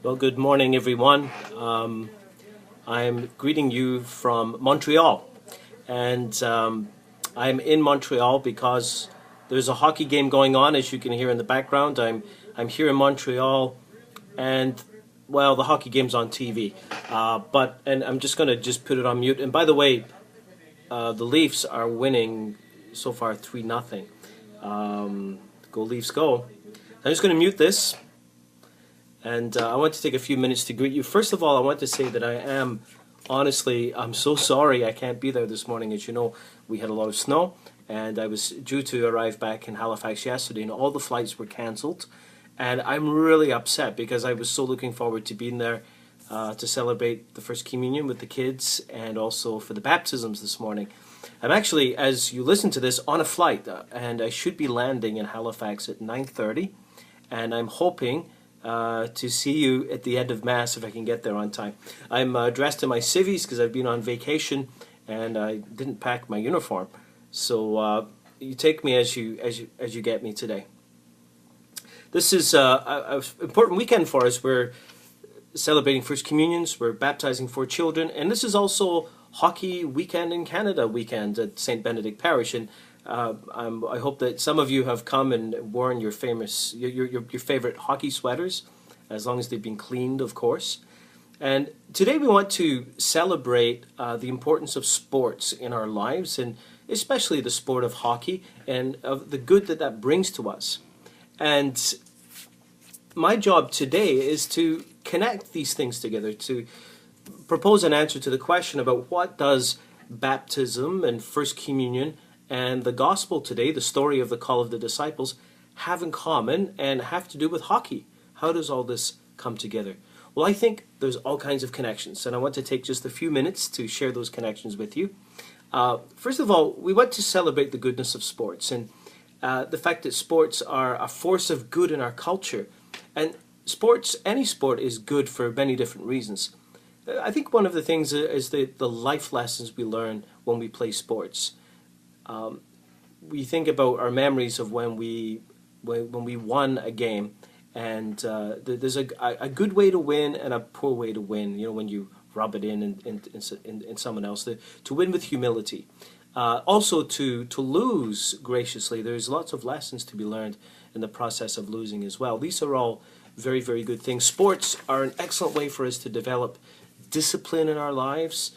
Well, good morning, everyone. I'm greeting you from Montreal, and I'm in Montreal because there's a hockey game going on, as you can hear in the background. I'm here in Montreal, and well, the hockey game's on TV, and I'm just going to put it on mute. And by the way, the Leafs are winning so far 3-0. Go Leafs, go! I'm just going to mute this. And I want to take a few minutes to greet you. First of all, I want to say that I'm so sorry I can't be there this morning. As you know, we had a lot of snow, and I was due to arrive back in Halifax yesterday, and all the flights were cancelled. And I'm really upset because I was so looking forward to being there to celebrate the First Communion with the kids and also for the baptisms this morning. I'm actually, as you listen to this, on a flight, and I should be landing in Halifax at 9:30, and I'm hoping to see you at the end of Mass if I can get there on time. I'm dressed in my civvies because I've been on vacation and I didn't pack my uniform. So you take me as you get me today. This is an important weekend for us. We're celebrating First Communions. We're baptizing 4 children, and this is also Hockey Weekend in Canada weekend at St. Benedict Parish. And I hope that some of you have come and worn your favorite hockey sweaters, as long as they've been cleaned, of course. And today we want to celebrate the importance of sports in our lives, and especially the sport of hockey, and of the good that that brings to us. And my job today is to connect these things together, to propose an answer to the question about what does baptism and First Communion and the gospel today, the story of the call of the disciples, have in common and have to do with hockey. How does all this come together? Well, I think there's all kinds of connections, and I want to take just a few minutes to share those connections with you. First of all, we want to celebrate the goodness of sports and the fact that sports are a force of good in our culture. And sports, any sport, is good for many different reasons. I think one of the things is the life lessons we learn when we play sports. We think about our memories of when we won a game, and there's a good way to win and a poor way to win. You know, when you rub it in someone else, to win with humility. Also to lose graciously. There's lots of lessons to be learned in the process of losing as well. These are all very, very good things. Sports are an excellent way for us to develop discipline in our lives,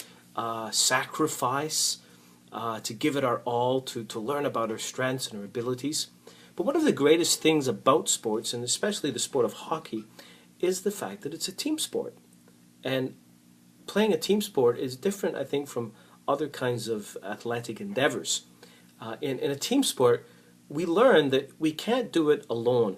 sacrifice, to give it our all, to learn about our strengths and our abilities. But one of the greatest things about sports, and especially the sport of hockey, is the fact that it's a team sport. And playing a team sport is different, I think, from other kinds of athletic endeavors. In a team sport, we learn that we can't do it alone.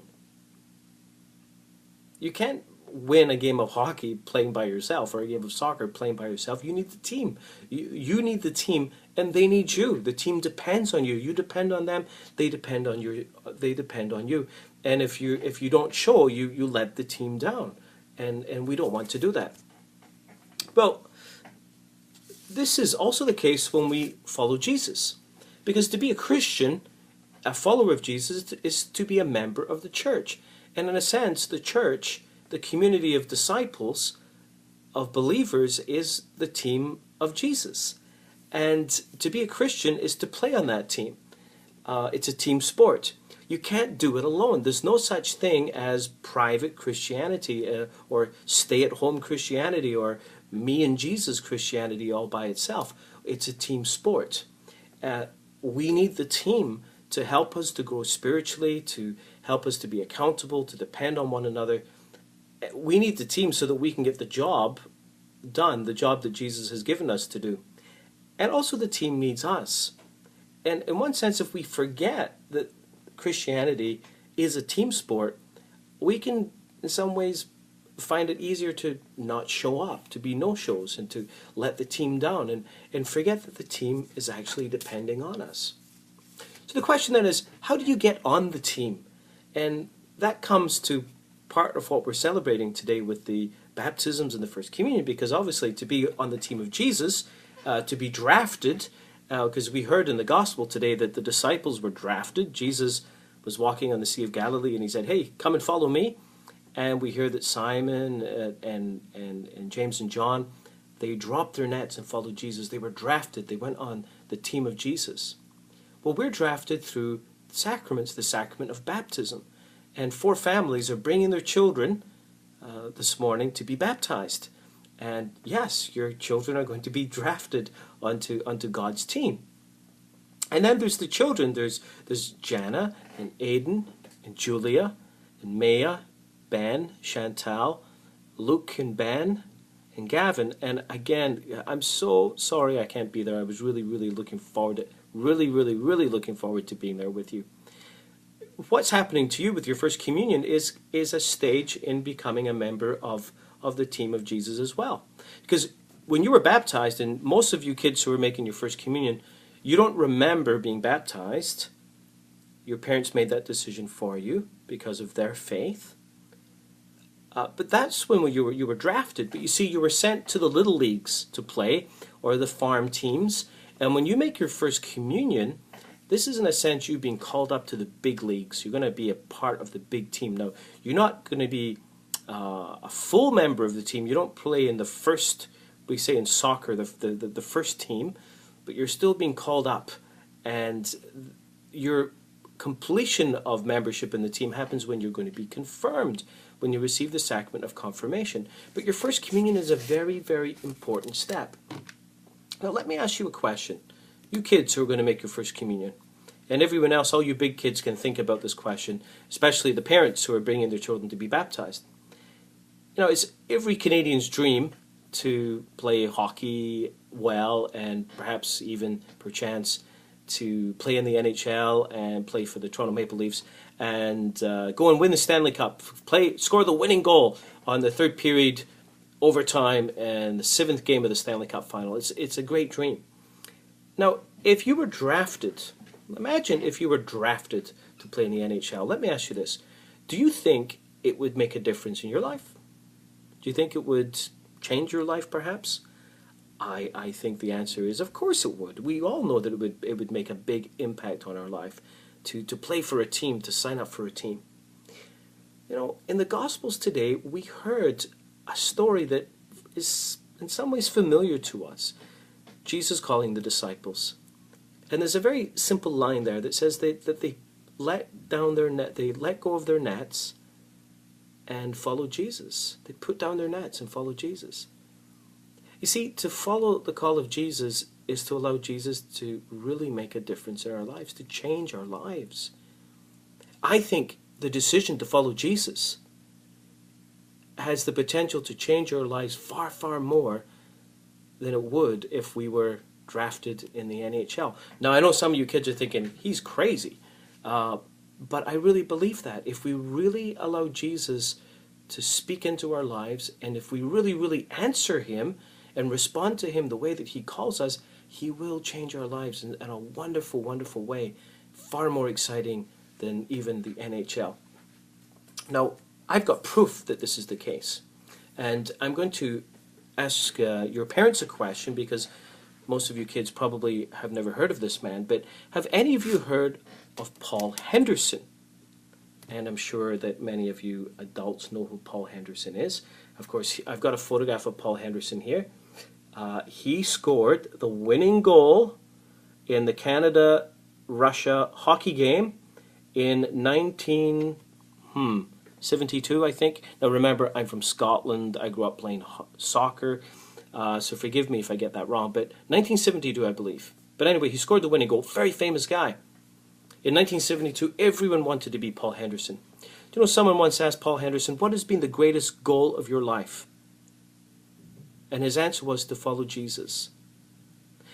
You can't win a game of hockey playing by yourself, or a game of soccer playing by yourself. You need the team. You need the team, and they need you. The team depends on you. You depend on them. They depend on you. They depend on you. And if you don't show, you let the team down, and we don't want to do that. Well, this is also the case when we follow Jesus, because to be a Christian, a follower of Jesus, is to be a member of the church. And in a sense, the church, the community of disciples, of believers, is the team of Jesus. And to be a Christian is to play on that team. It's a team sport. You can't do it alone. There's no such thing as private Christianity or stay-at-home Christianity or me and Jesus Christianity all by itself. It's a team sport. We need the team to help us to grow spiritually, to help us to be accountable, to depend on one another. We need the team so that we can get the job done, the job that Jesus has given us to do. And also the team needs us. And in one sense, if we forget that Christianity is a team sport, we can, in some ways, find it easier to not show up, to be no-shows, and to let the team down, and forget that the team is actually depending on us. So the question then is, how do you get on the team? And that comes to part of what we're celebrating today with the baptisms and the First Communion, because obviously to be on the team of Jesus, to be drafted, because we heard in the gospel today that the disciples were drafted. Jesus was walking on the Sea of Galilee and he said, "Hey, come and follow me." And we hear that Simon and James and John, they dropped their nets and followed Jesus. They were drafted. They went on the team of Jesus. Well, we're drafted through sacraments, the sacrament of baptism. And 4 families are bringing their children this morning to be baptized. And yes, your children are going to be drafted onto God's team. And then there's the children. There's Jana and Aiden and Julia and Maya, Ben, Chantal, Luke and Ben, and Gavin. And again, I'm so sorry I can't be there. I was really looking forward to, really looking forward to being there with you. What's happening to you with your first communion is a stage in becoming a member of the team of Jesus as well. Because when you were baptized, and most of you kids who are making your first communion, you don't remember being baptized. Your parents made that decision for you because of their faith. But that's when you were drafted. But you see, you were sent to the little leagues to play, or the farm teams. And when you make your first communion, this is in a sense you being called up to the big leagues. You're going to be a part of the big team. Now, you're not going to be a full member of the team. You don't play in the first, we say in soccer, the first team, but you're still being called up. And your completion of membership in the team happens when you're going to be confirmed, when you receive the sacrament of confirmation. But your first communion is a very important step. Now let me ask you a question. You kids who are going to make your first communion, and everyone else, all you big kids can think about this question, especially the parents who are bringing their children to be baptized. You know, it's every Canadian's dream to play hockey well, and perhaps even, perchance, to play in the NHL and play for the Toronto Maple Leafs and go and win the Stanley Cup, score the winning goal on the third period overtime and the 7th game of the Stanley Cup final. It's a great dream. Now, if you were drafted, imagine if you were drafted to play in the NHL. Let me ask you this. Do you think it would make a difference in your life? Do you think it would change your life, perhaps? I think the answer is, of course it would. We all know that it would make a big impact on our life to play for a team, to sign up for a team. You know, in the Gospels today, we heard a story that is in some ways familiar to us. Jesus calling the disciples. And there's a very simple line there that says that they let down their net, they let go of their nets and follow Jesus. They put down their nets and follow Jesus. You see, to follow the call of Jesus is to allow Jesus to really make a difference in our lives, to change our lives. I think the decision to follow Jesus has the potential to change our lives far more than it would if we were drafted in the NHL. Now, I know some of you kids are thinking, he's crazy. But I really believe that. If we really allow Jesus to speak into our lives, and if we really answer him and respond to him the way that he calls us, he will change our lives in a wonderful way, far more exciting than even the NHL. Now, I've got proof that this is the case. And I'm going to ask your parents a question, because most of you kids probably have never heard of this man, but have any of you heard of Paul Henderson? And I'm sure that many of you adults know who Paul Henderson is. Of course, I've got a photograph of Paul Henderson here. He scored the winning goal in the Canada-Russia hockey game in 1972, I think. Now remember, I'm from Scotland. I grew up playing soccer. So forgive me if I get that wrong, but 1972, I believe. But anyway, he scored the winning goal. Very famous guy. In 1972, everyone wanted to be Paul Henderson. Do you know, someone once asked Paul Henderson, what has been the greatest goal of your life? And his answer was to follow Jesus.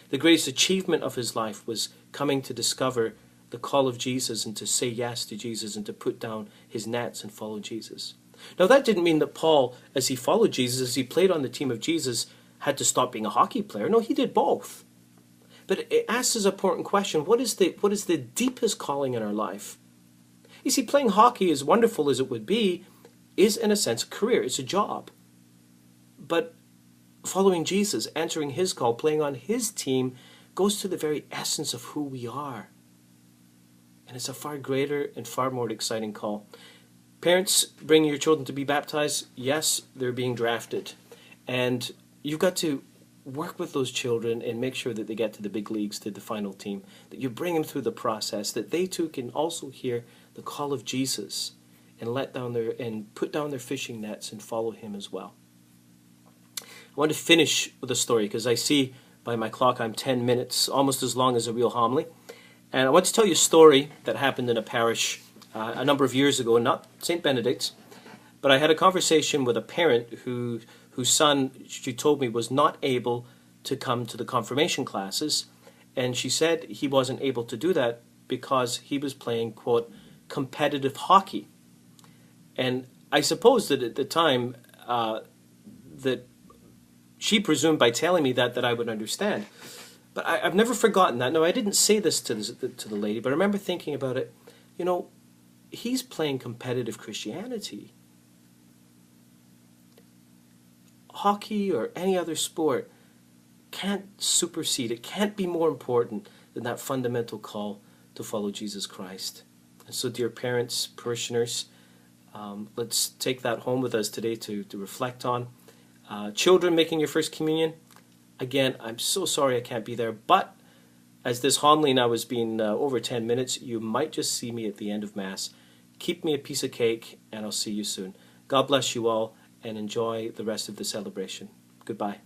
The greatest achievement of his life was coming to discover the call of Jesus and to say yes to Jesus and to put down his nets and follow Jesus. Now, that didn't mean that Paul, as he followed Jesus, as he played on the team of Jesus, had to stop being a hockey player. No, he did both. But it asks us an important question. What is the deepest calling in our life? You see, playing hockey, as wonderful as it would be, is in a sense a career. It's a job. But following Jesus, answering his call, playing on his team, goes to the very essence of who we are. And it's a far greater and far more exciting call. Parents bringing your children to be baptized, yes, they're being drafted. And you've got to work with those children and make sure that they get to the big leagues, to the final team, that you bring them through the process, that they too can also hear the call of Jesus and put down their fishing nets and follow him as well. I want to finish with a story because I see by my clock I'm 10 minutes, almost as long as a real homily. And I want to tell you a story that happened in a parish a number of years ago, not St. Benedict, but I had a conversation with a parent whose son, she told me, was not able to come to the confirmation classes. And she said he wasn't able to do that because he was playing, quote, competitive hockey. And I suppose that at the time that she presumed by telling me that I would understand. But I've never forgotten that. No, I didn't say this to the lady, but I remember thinking about it. You know, he's playing competitive Christianity. Hockey or any other sport can't supersede, it can't be more important than that fundamental call to follow Jesus Christ. And so, dear parents, parishioners, let's take that home with us today to reflect on. Children making your first communion, again, I'm so sorry I can't be there, but as this homily now has been over 10 minutes, you might just see me at the end of Mass. Keep me a piece of cake, and I'll see you soon. God bless you all, and enjoy the rest of the celebration. Goodbye.